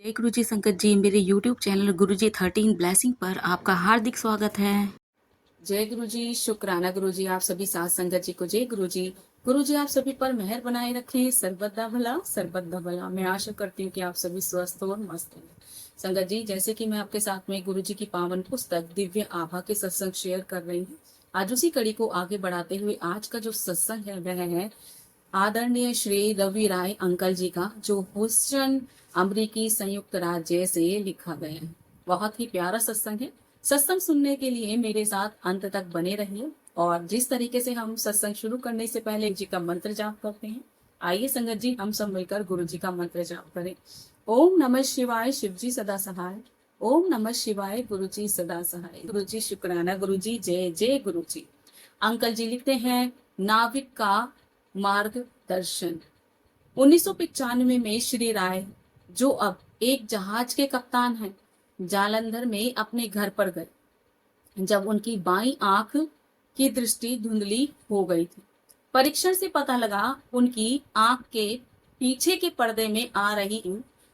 जय गुरु जी संगत जी, मेरे यूट्यूब चैनल गुरु जी 13 ब्लेसिंग पर आपका हार्दिक स्वागत है। जय गुरु जी, शुक्राना गुरु जी, आप सभी साथ संगत जी को जय गुरु जी। गुरु जी आप सभी पर मेहर बनाए रखें, सर्वदा भला सर्वदा भला। मैं आशा करती हूँ कि आप सभी स्वस्थ और मस्त हैं। संगत जी, जैसे कि मैं आपके साथ में गुरु जी की पावन पुस्तक दिव्य आभा के सत्संग शेयर कर रही हूँ, आज उसी कड़ी को आगे बढ़ाते हुए आज का जो सत्संग है वह है आदरणीय श्री रवि राय अंकल जी का, जो ह्यूस्टन अमेरिकी संयुक्त राज्य से लिखा गया है। बहुत ही प्यारा सत्संग है। सत्संग सुनने के लिए मेरे साथ अंत तक बने रहिए। और जिस तरीके से हम सत्संग शुरू करने से पहले जी का मंत्र जाप करते हैं, आइए संगत जी हम सब मिलकर गुरु जी का मंत्र जाप करें। ओम नमः शिवाय, शिव जी सदा सहाय। ओम नमः शिवाय, गुरु जी सदा सहाय। गुरु जी शुक्राना गुरु जी, जय जय गुरु जी। अंकल जी लिखते हैं, नाविक का मार्गदर्शन। 1995 में श्री राय, जो अब एक जहाज के कप्तान हैं, जालंधर में अपने घर पर गए जब उनकी बाईं आंख की दृष्टि धुंधली हो गई थी। परीक्षण से पता लगा उनकी आंख के पीछे के पर्दे में आ रही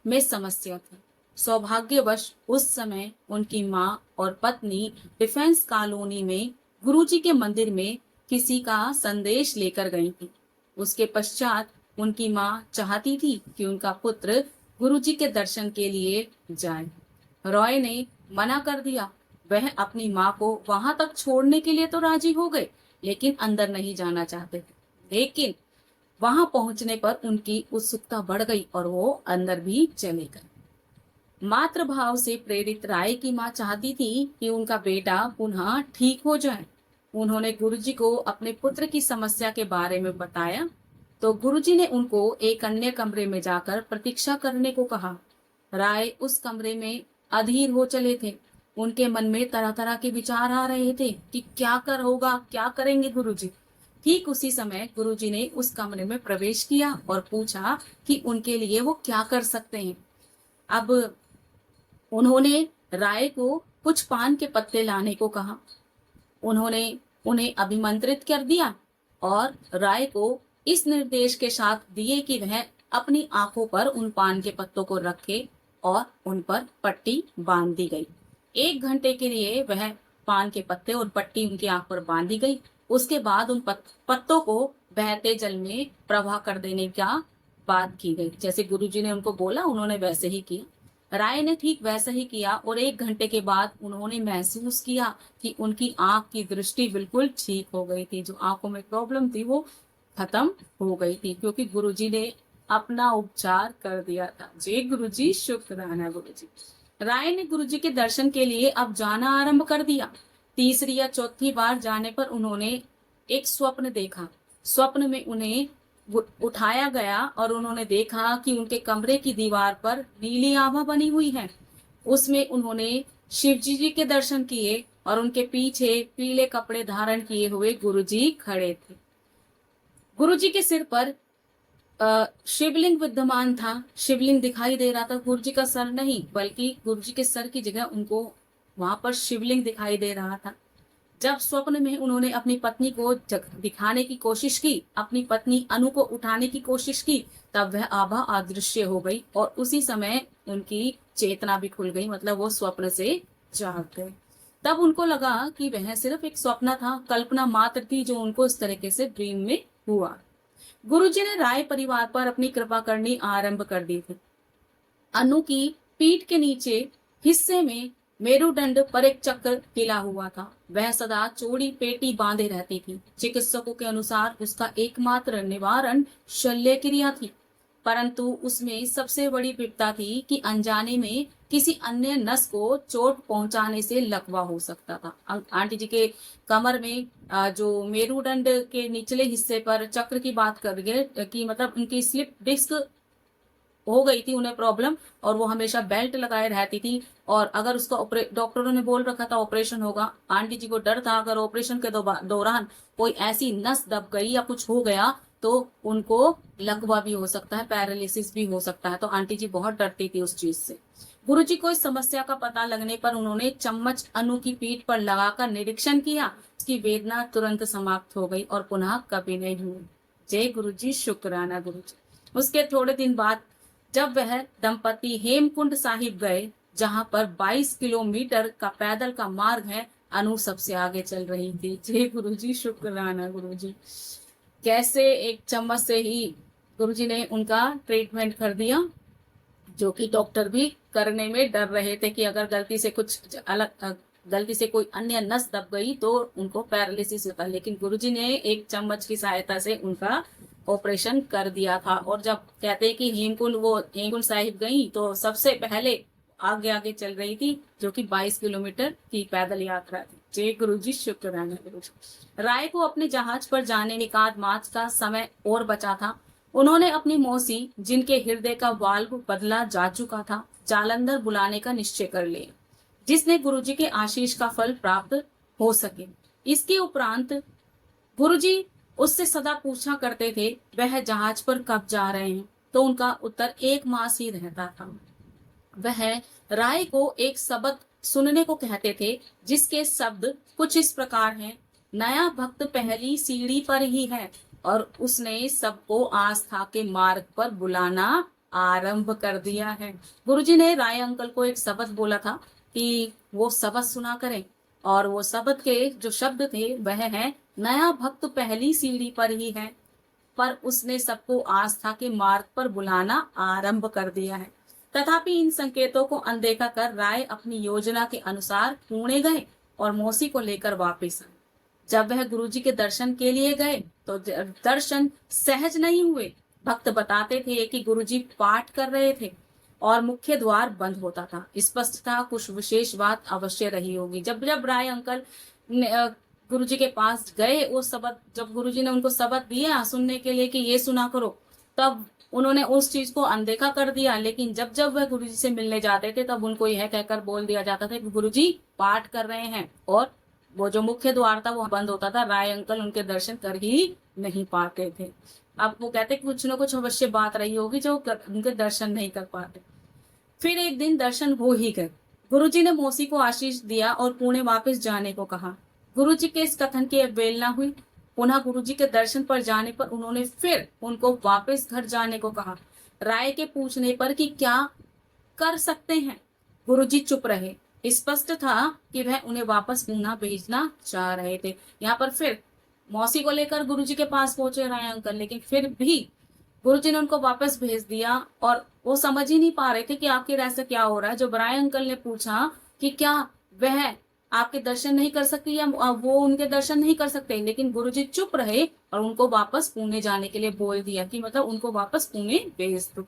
में समस्या थी। सौभाग्यवश उस समय उनकी माँ और पत्नी डिफेंस कॉलोनी में गुरुजी के मंदिर में किसी का संदेश लेकर गई थी। उसके पश्चात उनकी माँ चाहती थी कि उनका पुत्र गुरुजी के दर्शन के लिए जाए। रॉय ने मना कर दिया। वह अपनी माँ को वहां तक छोड़ने के लिए तो राजी हो गए, लेकिन अंदर नहीं जाना चाहते थे। लेकिन वहां पहुंचने पर उनकी उत्सुकता बढ़ गई और वो अंदर भी चले गए। मातृभाव से प्रेरित राय की माँ चाहती थी कि उनका बेटा पुनः ठीक हो जाए। उन्होंने गुरुजी को अपने पुत्र की समस्या के बारे में बताया तो गुरुजी ने उनको एक अन्य कमरे में जाकर प्रतीक्षा करने को कहा। राय उस कमरे में अधीर हो चले थे। उनके मन में तरह तरह के विचार आ रहे थे कि क्या कर होगा, क्या करेंगे गुरुजी। ठीक उसी समय गुरुजी ने उस कमरे में प्रवेश किया और पूछा कि उनके लिए वो क्या कर सकते हैं। अब उन्होंने राय को कुछ पान के पत्ते लाने को कहा। उन्होंने उन्हें अभिमंत्रित कर दिया और राय को इस निर्देश के साथ दिए कि वह अपनी आंखों पर उन पान के पत्तों को रखे और उन पर पट्टी बांध दी गई। 1 घंटे के लिए वह पान के पत्ते और पट्टी उनकी आंख पर बांधी गई। उसके बाद उन पत्तों को बहते जल में प्रवाह कर देने का बात की गई। जैसे गुरुजी ने उनको बोला उन्होंने वैसे ही किया। राय ने ठीक वैसा ही किया और 1 घंटे के बाद उन्होंने महसूस किया कि उनकी आंख की दृष्टि बिल्कुल ठीक हो गई थी। जो आंखों में प्रॉब्लम थी वो खत्म हो गई थी, क्योंकि गुरुजी ने अपना उपचार कर दिया था। जय गुरुजी, शुक्राना गुरुजी। राय ने गुरुजी के दर्शन के लिए अब जाना आरंभ कर दिया। तीसरी या चौथी बार जाने पर उन्होंने एक स्वप्न देखा। स्वप्न में उन्हें उठाया गया और उन्होंने देखा कि उनके कमरे की दीवार पर नीली आभा बनी हुई है। उसमें उन्होंने शिव जी के दर्शन किए और उनके पीछे पीले कपड़े धारण किए हुए गुरुजी खड़े थे। गुरुजी के सिर पर शिवलिंग विद्यमान था। शिवलिंग दिखाई दे रहा था, गुरुजी का सर नहीं, बल्कि गुरुजी के सर की जगह उनको वहां पर शिवलिंग दिखाई दे रहा था। जब स्वप्न में उन्होंने अपनी पत्नी को दिखाने की कोशिश की, अपनी पत्नी अनु को उठाने की कोशिश की, तब वह आभा अदृश्य हो गई और उसी समय उनकी चेतना भी खुल गई, मतलब वो स्वप्न से जाग गए। तब उनको लगा कि वह सिर्फ एक स्वप्न था, कल्पना मात्र थी जो उनको इस तरीके से ड्रीम में हुआ। गुरुजी ने राय परिवार पर अपनी कृपा करनी आरंभ कर दी थी। अनु की पीठ के नीचे हिस्से में मेरुदंड पर एक चक्र हिला हुआ था। वह सदा चौड़ी पेटी बांधे रहती थी। चिकित्सकों के अनुसार उसका एकमात्र निवारण शल्य क्रिया थी, परंतु उसमें सबसे बड़ी विपदा थी कि अनजाने में किसी अन्य नस को चोट पहुंचाने से लकवा हो सकता था। आंटी जी के कमर में जो मेरुदंड के निचले हिस्से पर चक्र की बात कर रही कि मतलब उनकी स्लिप डिस्क हो गई थी उन्हें प्रॉब्लम, और वो हमेशा बेल्ट लगाए रहती थी। और अगर उसका डॉक्टरों ने बोल रखा था ऑपरेशन होगा, आंटी जी को डर था अगर ऑपरेशन के दौरान कोई ऐसी नस दब गई या कुछ हो गया तो उनको लकवा भी हो सकता है, पैरालिसिस भी हो सकता है। तो आंटी जी बहुत डरती थी उस चीज से। गुरुजी को इस समस्या का पता लगने पर उन्होंने चम्मच अनु की पीठ पर लगाकर निरीक्षण किया। उसकी वेदना तुरंत समाप्त हो गई और पुनः कभी नहीं हुई। जय गुरुजी, शुक्राना गुरुजी। उसके थोड़े दिन बाद जब वह दंपति हेमकुंड साहिब गए, जहां पर 22 किलोमीटर का पैदल का मार्ग है, अनु सबसे आगे चल रही थी। जय गुरु जी, शुक्राना गुरु जी। कैसे एक चम्मच से ही गुरु जी ने उनका ट्रीटमेंट कर दिया, जो कि डॉक्टर भी करने में डर रहे थे कि अगर गलती से कुछ गलती से कोई अन्य नस दब गई तो उनको पैरालिसिस होता है। लेकिन गुरुजी ने एक चम्मच की सहायता से उनका ऑपरेशन कर दिया था। और जब कहते हैं कि हेमकुंड साहिब गई तो सबसे पहले आगे आगे चल रही थी, जो कि 22 किलोमीटर की पैदल यात्रा थी। जय गुरु जी, शुक्राना गुरु जी। राय को अपने जहाज पर जाने में 1 मार्च का समय और बचा था। उन्होंने अपनी मौसी, जिनके हृदय का वाल्व बदला जा चुका था, जालंधर बुलाने का निश्चय कर लिया, जिसने गुरुजी के आशीष का फल प्राप्त हो सके। इसके उपरांत गुरुजी उससे सदा पूछा करते थे, वह जहाज पर कब जा रहे हैं, तो उनका उत्तर 1 मास ही रहता था। वह राय को एक शब्द सुनने को कहते थे, जिसके शब्द कुछ इस प्रकार हैं: नया भक्त पहली सीढ़ी पर ही है। और उसने सबको आस्था के मार्ग पर बुलाना आरंभ कर दिया है। गुरुजी ने राय अंकल को एक शब्द बोला था कि वो शब्द सुना करें, और वो शब्द के जो शब्द थे वह है, नया भक्त पहली सीढ़ी पर ही है। पर उसने सबको आस्था के मार्ग पर बुलाना आरंभ कर दिया है। तथापि इन संकेतों को अनदेखा कर राय अपनी योजना के अनुसार पुणे गए और मौसी को लेकर वापस आए। जब वह गुरुजी के दर्शन के लिए गए तो दर्शन सहज नहीं हुए। भक्त बताते थे कि गुरुजी पाठ कर रहे थे और मुख्य द्वार बंद होता था। स्पष्ट था कुछ विशेष बात अवश्य रही होगी। जब जब राय अंकल गुरुजी के पास गए, वो शब्द जब गुरुजी ने उनको शब्द दिया सुनने के लिए कि ये सुना करो, तब उन्होंने उस चीज को अनदेखा कर दिया। लेकिन जब जब वह गुरुजी से मिलने जाते थे तब उनको यह कहकर बोल दिया जाता था कि गुरुजी पाठ कर रहे हैं, और वो जो मुख्य द्वार था वो बंद होता था। राय अंकल उनके दर्शन कर ही नहीं पाते थे। अब वो कहते कुछ न कुछ अवश्य बात रही होगी जो उनके दर्शन नहीं कर पाते। फिर एक दिन दर्शन हो ही गए। गुरुजी ने मौसी को आशीष दिया और पुणे वापस जाने को कहा। गुरुजी के इस कथन की अवहेलना हुई। पुनः गुरुजी के दर्शन पर जाने पर उन्होंने फिर उनको वापस घर जाने को कहा। राय के पूछने पर कि क्या कर सकते हैं, गुरुजी चुप रहे। स्पष्ट था कि वह उन्हें वापस पुणे भेजना चाह रहे थे। यहाँ पर फिर मौसी को लेकर गुरुजी के पास पहुंचे राय अंकल, लेकिन फिर भी गुरुजी ने उनको वापस भेज दिया और वो समझ ही नहीं पा रहे थे कि आखिर ऐसा क्या हो रहा है। जब राय अंकल ने पूछा कि क्या वह आपके दर्शन नहीं कर सकती या वो उनके दर्शन नहीं कर सकते, लेकिन गुरुजी चुप रहे और उनको वापस पुणे जाने के लिए बोल दिया कि मतलब उनको वापस पुणे भेज दो।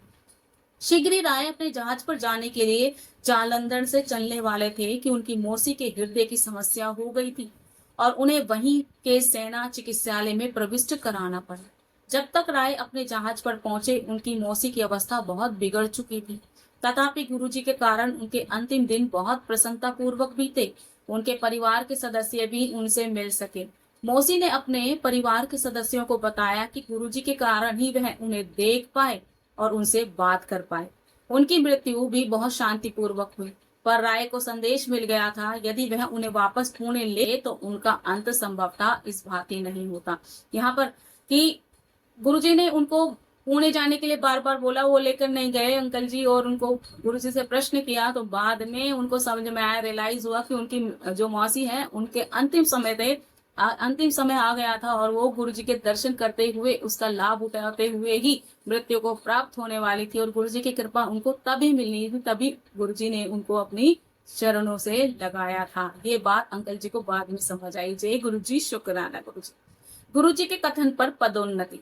शीघ्र ही राय अपने जहाज पर जाने के लिए जालंधर से चलने वाले थे कि उनकी मौसी के हृदय की समस्या हो गई थी और उन्हें वहीं के सेना चिकित्सालय में प्रविष्ट कराना पड़ा। जब तक राय अपने जहाज पर पहुंचे उनकी मौसी की अवस्था बहुत बिगड़ चुकी थी। तथापि गुरुजी के कारण उनके अंतिम दिन बहुत प्रसन्नता पूर्वक बीते। उनके परिवार के सदस्य भी उनसे मिल सके। मौसी ने अपने परिवार के सदस्यों को बताया कि गुरुजी के कारण ही वह उन्हें देख पाए और उनसे बात कर पाए। उनकी मृत्यु भी बहुत शांतिपूर्वक हुई, पर राय को संदेश मिल गया था यदि वह उन्हें वापस पुणे ले तो उनका अंत संभवतः इस भांति नहीं होता। यहाँ पर कि गुरुजी ने उनको पुणे जाने के लिए बार बार बोला, वो लेकर नहीं गए अंकल जी, और उनको गुरुजी से प्रश्न किया तो बाद में उनको समझ में आया, रियलाइज हुआ कि उनकी जो मौसी है उनके अंतिम समय आ गया था और वो गुरुजी के दर्शन करते हुए उसका लाभ उठाते हुए ही मृत्यु को प्राप्त होने वाली थी और गुरुजी की कृपा उनको तभी मिलनी थी, तभी गुरुजी ने उनको अपनी चरणों से लगाया था। ये बात अंकल जी को बाद में समझ आई। जय गुरु जी, शुक्राना गुरु जी। गुरु जी के कथन पर पदोन्नति।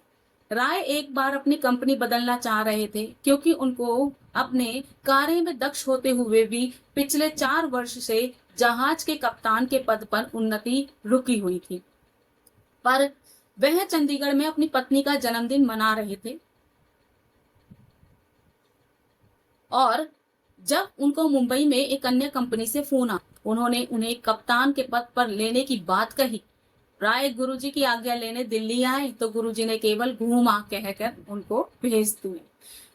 राय एक बार अपनी कंपनी बदलना चाह रहे थे क्योंकि उनको अपने कार्य में दक्ष होते हुए भी पिछले 4 वर्ष से जहाज के कप्तान के पद पर उन्नति रुकी हुई थी। पर वह चंडीगढ़ में अपनी पत्नी का जन्मदिन मना रहे थे और जब उनको मुंबई में एक अन्य कंपनी से फोन आया, उन्होंने उन्हें कप्तान के पद पर लेने की बात कही। राय गुरुजी की आज्ञा लेने दिल्ली आए तो गुरुजी ने केवल घूमा कहकर उनको भेज दिए।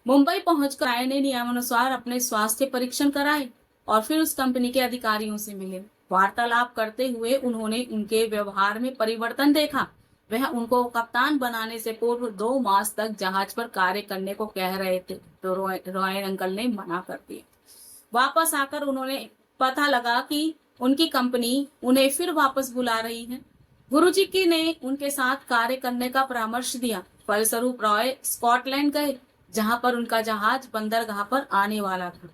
मुंबई पहुंचकर राय ने नियमानुसार अपने स्वास्थ्य परीक्षण कराए और फिर उस कंपनी के अधिकारियों से मिले। वार्तालाप करते हुए उन्होंने उनके व्यवहार में परिवर्तन देखा। वह उनको कप्तान बनाने से पूर्व 2 मास तक जहाज पर कार्य करने को कह रहे थे, तो रॉय अंकल ने मना कर दिया। वापस आकर उन्होंने पता लगा कि उनकी कंपनी उन्हें फिर वापस बुला रही है। गुरुजी की ने उनके साथ कार्य करने का परामर्श दिया। फलस्वरूप रॉय स्कॉटलैंड गए, जहां पर उनका जहाज बंदरगाह पर आने वाला था।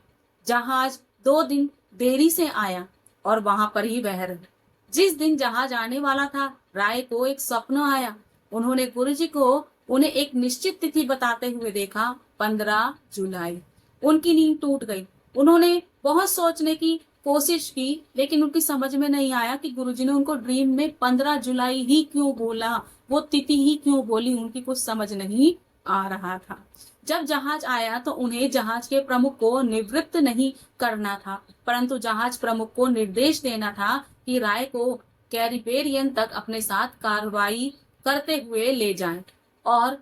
जहाज 2 दिन देरी से आया और वहां पर ही बह रहे। जिस दिन जहाज आने वाला था, राय को एक स्वप्न आया। उन्होंने गुरुजी को उन्हें एक निश्चित तिथि बताते हुए देखा, 15 जुलाई। उनकी नींद टूट गई। उन्होंने बहुत सोचने की कोशिश की, लेकिन उनकी समझ में नहीं आया कि गुरुजी ने उनको ड्रीम में 15 जुलाई ही क्यों बोला, वो तिथि ही क्यों बोली, उनकी कुछ समझ नहीं आ रहा था। जब जहाज आया तो उन्हें जहाज के प्रमुख को निवृत्त नहीं करना था, परंतु जहाज प्रमुख को निर्देश देना था कि राय को कैरिबेरियन तक अपने साथ कार्रवाई करते हुए ले जाएं और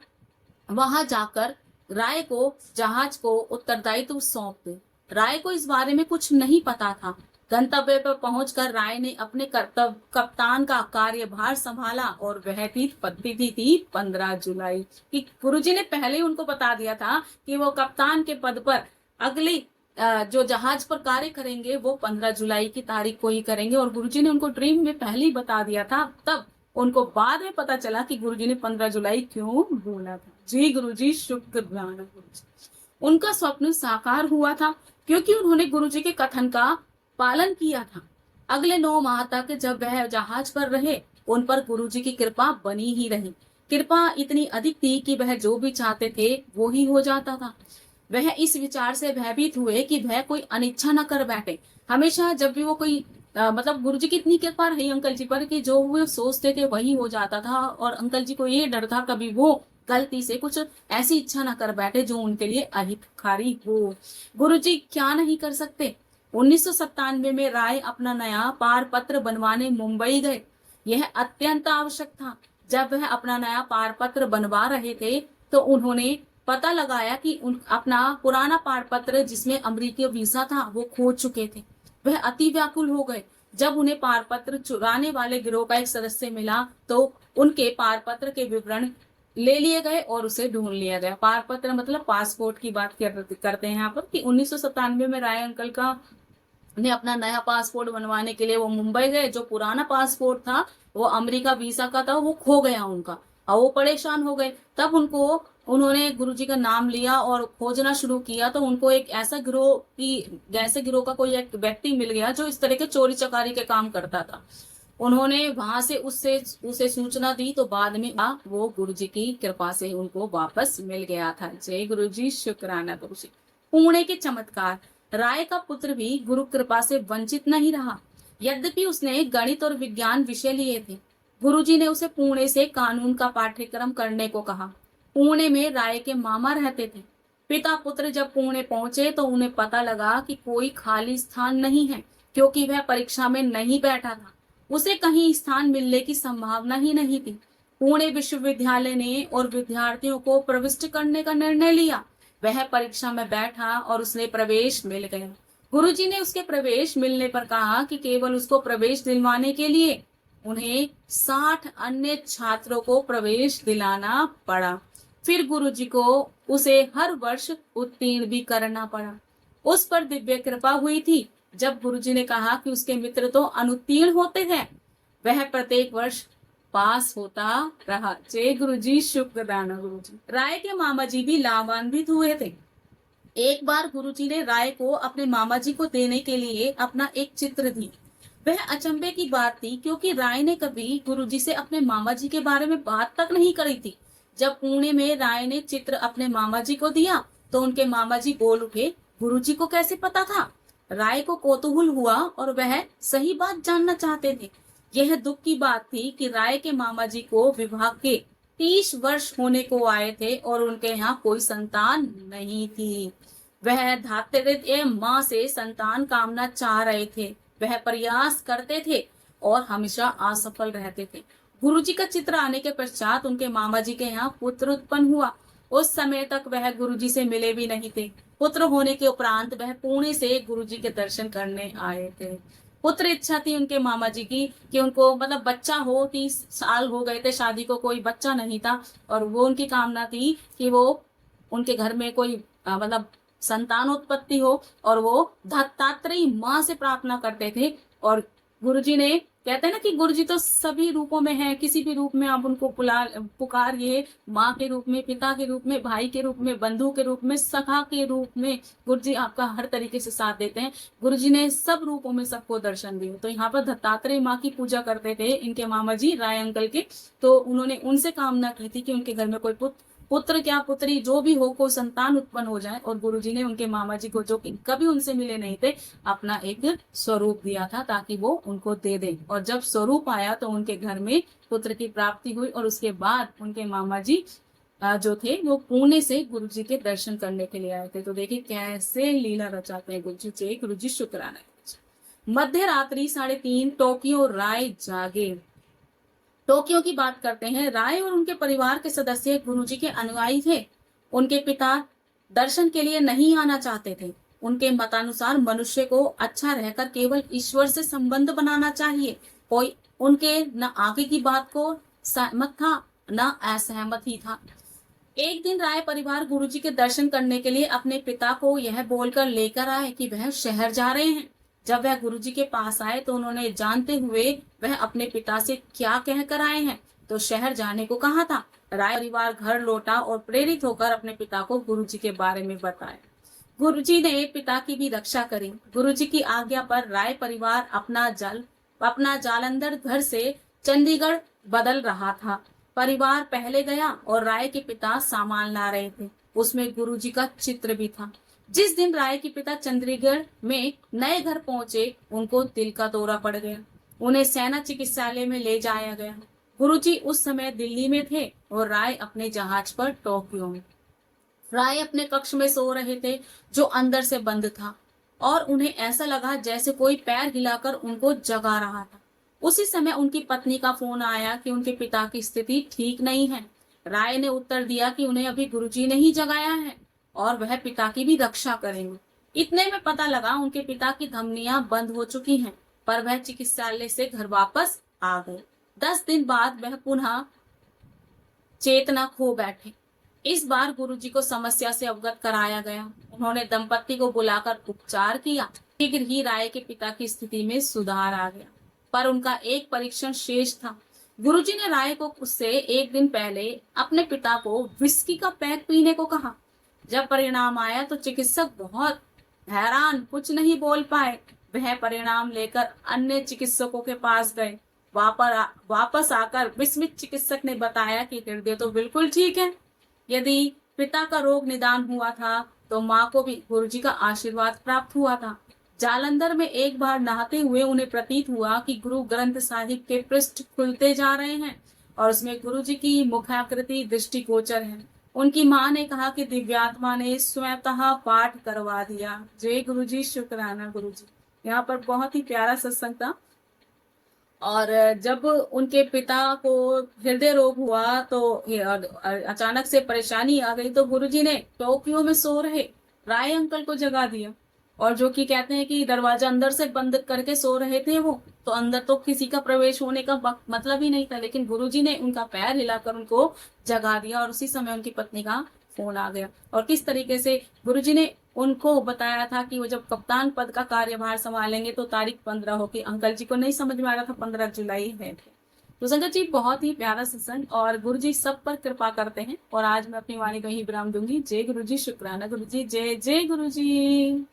वहां जाकर राय को जहाज को उत्तरदायित्व सौंप दे। राय को इस बारे में कुछ नहीं पता था। गंतव्य पर पहुंचकर राय ने अपने कप्तान का कार्यभार संभाला और वह तिथि थी 15 जुलाई कि गुरुजी ने पहले ही उनको बता दिया था कि वो कप्तान के पद पर अगली जो जहाज पर कार्य करेंगे वो 15 जुलाई की तारीख को ही करेंगे, और गुरुजी ने उनको ड्रीम में पहले ही बता दिया था। तब उनको बाद में पता चला कि गुरुजी ने 15 जुलाई क्यों बोला था। जी गुरुजी, शुक्राना गुरुजी। उनका स्वप्न साकार हुआ था क्योंकि उन्होंने गुरुजी के कथन का पालन किया था। अगले 9 माह तक जब वह जहाज पर रहे, उन पर गुरुजी की कृपा बनी ही रही। कृपा इतनी अधिक थी कि वह जो भी चाहते थे वो ही हो जाता था। वह इस विचार से भयभीत हुए कि वह कोई अनिच्छा न कर बैठे। हमेशा जब भी वो कोई मतलब गुरुजी की इतनी कृपा रही अंकल जी पर कि जो वो सोचते थे वही हो जाता था, और अंकल जी को ये डर था कभी वो गलती से कुछ ऐसी इच्छा न कर बैठे जो उनके लिए अहितकारी हो। गुरुजी क्या नहीं कर सकते। 1997 में राय अपना नया पारपत्र बनवाने मुंबई गए। यह अत्यंत आवश्यक था। जब वह अपना नया पारपत्र बनवा रहे थे तो उन्होंने पता लगाया कि अपना पुराना पारपत्र जिसमें अमेरिकी वीजा था वो खो चुके थे। वह अति व्याकुल हो गए। जब उन्हें पारपत्र चुराने वाले गिरोह का एक सदस्य मिला तो उनके पारपत्र के विवरण ले लिए गए और उसे ढूंढ लिया गया। पारपत्र मतलब पासपोर्ट की बात करते हैं यहाँ पर कि 1997 में राय अंकल का ने अपना नया पासपोर्ट बनवाने के लिए वो मुंबई गए। जो पुराना पासपोर्ट था वो अमेरिका वीजा का था, वो खो गया उनका और वो परेशान हो गए। तब उन्होंने गुरुजी का नाम लिया और खोजना शुरू किया, तो उनको एक ऐसा गिरोह का कोई एक व्यक्ति मिल गया जो इस तरह के चोरी चकारी के काम करता था। उन्होंने वहां से उसे सूचना दी, तो बाद में वो गुरुजी की कृपा से उनको वापस मिल गया था। जय गुरुजी, शुक्राना गुरुजी। पुणे के चमत्कार। राय का पुत्र भी गुरु कृपा से वंचित नहीं रहा। यद्यपि उसने गणित और विज्ञान विषय लिए थे, गुरुजी ने उसे पुणे से कानून का पाठ्यक्रम करने को कहा। पुणे में राय के मामा रहते थे। पिता पुत्र जब पुणे पहुंचे तो उन्हें पता लगा कि कोई खाली स्थान नहीं है, क्योंकि वह परीक्षा में नहीं बैठा था। उसे कहीं स्थान मिलने की संभावना ही नहीं थी। पुणे विश्वविद्यालय ने और विद्यार्थियों को प्रविष्ट करने का निर्णय लिया। वह परीक्षा में बैठा और उसने प्रवेश मिल गया। गुरुजी ने उसके प्रवेश मिलने पर कहा कि केवल उसको प्रवेश दिलवाने के लिए उन्हें 60 अन्य छात्रों को प्रवेश दिलाना पड़ा। फिर गुरुजी को उसे हर वर्ष उत्तीर्ण भी करना पड़ा। उस पर दिव्य कृपा हुई थी। जब गुरुजी ने कहा कि उसके मित्र तो अनुत्तीर्ण होते हैं, वह प्रत्येक वर्ष पास होता रहा। जय गुरुजी, शुक्राना गुरुजी। राय के मामा जी भी लाभान्वित हुए थे। एक बार गुरुजी ने राय को अपने मामा जी को देने के लिए अपना एक चित्र दिया। वह अचंभे की बात थी क्योंकि राय ने कभी गुरुजी से अपने मामा जी के बारे में बात तक नहीं करी थी। जब पुणे में राय ने चित्र अपने मामा जी को दिया तो उनके मामा जी बोल उठे, गुरुजी को कैसे पता था? राय को कौतूहल हुआ और वह सही बात जानना चाहते थे। यह दुख की बात थी कि राय के मामा जी को विवाह के 30 वर्ष होने को आए थे और उनके यहाँ कोई संतान नहीं थी। वह धात्रिय माँ से संतान कामना चाह रहे थे। वह प्रयास करते थे और हमेशा असफल रहते थे। गुरुजी का चित्र आने के पश्चात उनके मामा जी के यहाँ पुत्र उत्पन्न हुआ। उस समय तक वह गुरुजी से मिले भी नहीं थे। पुत्र होने के उपरांत वह पुणे से गुरुजी के दर्शन करने आए थे। पुत्र इच्छा थी उनके मामा जी की कि उनको मतलब बच्चा हो। 30 साल हो गए थे शादी को, कोई बच्चा नहीं था, और वो उनकी कामना थी कि वो उनके घर में कोई मतलब संतानोत्पत्ति हो, और वो दत्तात्रेय माँ से प्रार्थना करते थे। और गुरुजी ने, कहते हैं ना कि गुरुजी तो सभी रूपों में है, किसी भी रूप में आप उनको पुकारिए, माँ के रूप में, पिता के रूप में, भाई के रूप में, बंधु के रूप में, सखा के रूप में, गुरुजी आपका हर तरीके से साथ देते हैं। गुरुजी ने सब रूपों में सबको दर्शन दिए। तो यहाँ पर दत्तात्रेय माँ की पूजा करते थे इनके मामा जी राय अंकल के। तो उन्होंने उनसे कामना की थी कि उनके घर में कोई पुत्र क्या पुत्री जो भी हो, कोई संतान उत्पन्न हो जाए। और गुरुजी ने उनके मामा जी को, जो कि कभी उनसे मिले नहीं थे, अपना एक स्वरूप दिया था ताकि वो उनको दे दे। और जब स्वरूप आया तो उनके घर में पुत्र की प्राप्ति हुई। और उसके बाद उनके मामा जी जो थे वो पुणे से गुरुजी के दर्शन करने के लिए आए थे। तो देखिए कैसे लीला रचाते हैं गुरुजी। जय गुरुजी, शुक्राना। मध्य रात्रि 3:30 टोक्यो राय जागे। टोक्यो की बात करते हैं। राय और उनके परिवार के सदस्य गुरुजी के अनुयायी थे। उनके पिता दर्शन के लिए नहीं आना चाहते थे। उनके मतानुसार मनुष्य को अच्छा रहकर केवल ईश्वर से संबंध बनाना चाहिए। कोई उनके न आगे की बात को सहमत था, न असहमत ही था। एक दिन राय परिवार गुरुजी के दर्शन करने के लिए अपने पिता को यह बोलकर लेकर आए कि वह शहर जा रहे हैं। जब वह गुरुजी के पास आए तो उन्होंने, जानते हुए वह अपने पिता से क्या कहकर आए हैं, तो शहर जाने को कहा था। राय परिवार घर लौटा और प्रेरित होकर अपने पिता को गुरुजी के बारे में बताया। गुरुजी ने पिता की भी रक्षा करी। गुरुजी की आज्ञा पर राय परिवार अपना जालंधर घर से चंडीगढ़ बदल रहा था। परिवार पहले गया और राय के पिता सामान ला रहे थे। उसमें गुरुजी का चित्र भी था। जिस दिन राय के पिता चंडीगढ़ में नए घर पहुंचे, उनको दिल का दौरा पड़ गया। उन्हें सेना चिकित्सालय में ले जाया गया। गुरुजी उस समय दिल्ली में थे और राय अपने जहाज पर टोक्यो में। राय अपने कक्ष में सो रहे थे जो अंदर से बंद था, और उन्हें ऐसा लगा जैसे कोई पैर हिलाकर उनको जगा रहा था। उसी समय उनकी पत्नी का फोन आया कि उनके पिता की स्थिति ठीक नहीं है। राय ने उत्तर दिया कि उन्हें अभी गुरुजी ने ही जगाया है और वह पिता की भी रक्षा करेंगे। इतने में पता लगा उनके पिता की धमनियां बंद हो चुकी हैं, पर वह चिकित्सालय से घर वापस आ गए। 10 दिन बाद वह पुनः चेतना खो बैठे। इस बार गुरुजी को समस्या से अवगत कराया गया। उन्होंने दंपति को बुलाकर उपचार किया। शीघ्र ही राय के पिता की स्थिति में सुधार आ गया, पर उनका एक परीक्षण शेष था। गुरुजी ने राय को उससे एक दिन पहले अपने पिता को विस्की का पैक पीने को कहा। जब परिणाम आया तो चिकित्सक बहुत हैरान, कुछ नहीं बोल पाए। वह परिणाम लेकर अन्य चिकित्सकों के पास गए। वापस आकर विस्मित चिकित्सक ने बताया कि हृदय तो बिल्कुल ठीक है। यदि पिता का रोग निदान हुआ था तो माँ को भी गुरुजी का आशीर्वाद प्राप्त हुआ था। जालंधर में एक बार नहाते हुए उन्हें प्रतीत हुआ कि गुरु ग्रंथ साहिब के पृष्ठ खुलते जा रहे हैं और उसमें गुरुजी की मुखाकृति दृष्टिगोचर है। उनकी माँ ने कहा कि दिव्यात्मा ने स्वतः पाठ करवा दिया। जय गुरुजी, शुक्राना गुरुजी। यहाँ पर बहुत ही प्यारा सत्संग था। और जब उनके पिता को हृदय रोग हुआ तो अचानक से परेशानी आ गई, तो गुरुजी ने टोक्यो में सो रहे राय अंकल को जगा दिया। और जो कि कहते हैं कि दरवाजा अंदर से बंद करके सो रहे थे वो, तो अंदर तो किसी का प्रवेश होने का मतलब ही नहीं था, लेकिन गुरुजी ने उनका पैर हिलाकर उनको जगा दिया। और उसी समय उनकी पत्नी का फोन आ गया। और किस तरीके से गुरुजी ने उनको बताया था कि वो जब कप्तान पद का कार्यभार संभालेंगे तो तारीख 15 होगी। अंकल जी को नहीं समझ में आ रहा था, 15 जुलाई है। तो संगत जी, बहुत ही प्यारा सत्संग, और गुरुजी सब पर कृपा करते हैं। और आज मैं अपनी वाणी को ही विराम दूंगी। जय गुरुजी, शुक्राना गुरुजी। जय जय गुरुजी।